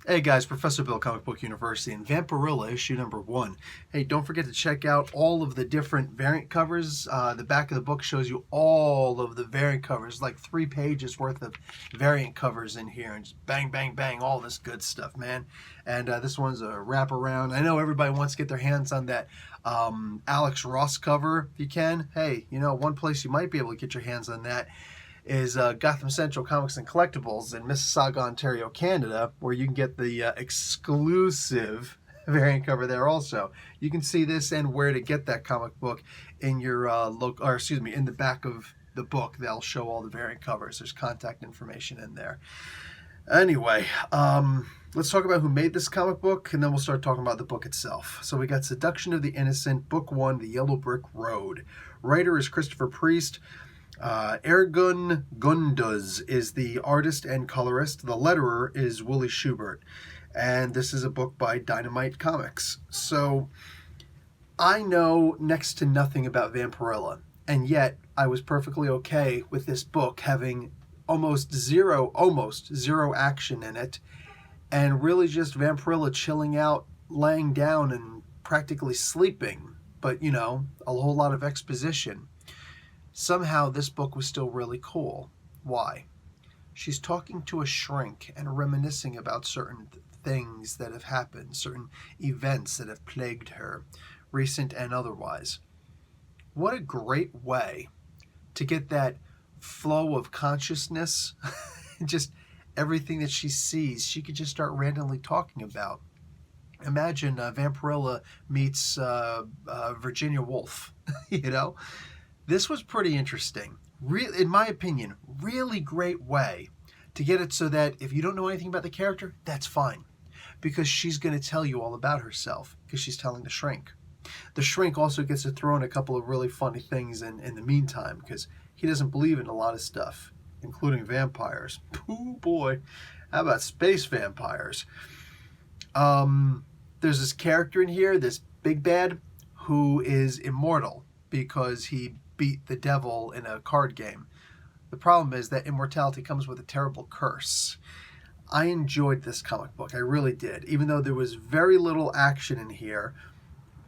Hey guys, Professor Bill, Comic Book University, and Vampirella, issue number 1. Hey, don't forget to check out all of the different variant covers. The back of the book shows you all of the variant covers, like 3 pages worth of variant covers in here, and just bang, bang, bang, all this good stuff, man. And this one's a wraparound. I know everybody wants to get their hands on that Alex Ross cover, if you can. Hey, one place you might be able to get your hands on that is Gotham Central Comics and Collectibles in Mississauga, Ontario, Canada, where you can get the exclusive variant cover there also. You can see this and where to get that comic book in your in the back of the book. They'll show all the variant covers. There's contact information in there. Anyway, let's talk about who made this comic book, and then we'll start talking about the book itself. So we got Seduction of the Innocent, Book 1, The Yellow Brick Road. Writer is Christopher Priest. Ergun Gunduz is the artist and colorist. The letterer is Willie Schubert. And this is a book by Dynamite Comics. So I know next to nothing about Vampirella, and yet I was perfectly okay with this book having almost zero action in it, and really just Vampirella chilling out, laying down, and practically sleeping. But, a whole lot of exposition. Somehow this book was still really cool. Why? She's talking to a shrink and reminiscing about certain things that have happened, certain events that have plagued her, recent and otherwise. What a great way to get that flow of consciousness, just everything that she sees, she could just start randomly talking about. Imagine Vampirella meets Virginia Woolf, This was pretty interesting. In my opinion, really great way to get it so that if you don't know anything about the character, that's fine. Because she's going to tell you all about herself, because she's telling the shrink. The shrink also gets to throw in a couple of really funny things in the meantime, because he doesn't believe in a lot of stuff, including vampires. Oh boy, how about space vampires? There's this character in here, this big bad, who is immortal because he beat the devil in a card game. The problem is that immortality comes with a terrible curse. I enjoyed this comic book. I really did. Even though there was very little action in here,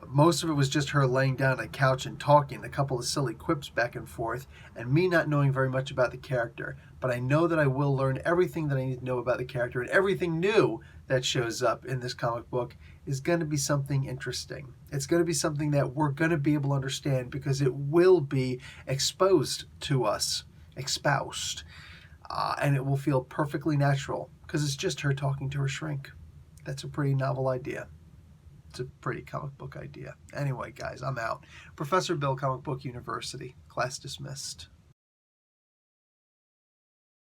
most of it was just her laying down on a couch and talking, a couple of silly quips back and forth, and me not knowing very much about the character. But I know that I will learn everything that I need to know about the character, and everything new that shows up in this comic book is going to be something interesting. It's going to be something that we're going to be able to understand because it will be exposed to us, espoused, and it will feel perfectly natural because it's just her talking to her shrink. That's a pretty novel idea. It's a pretty comic book idea. Anyway, guys, I'm out. Professor Bill, Comic Book University. Class dismissed.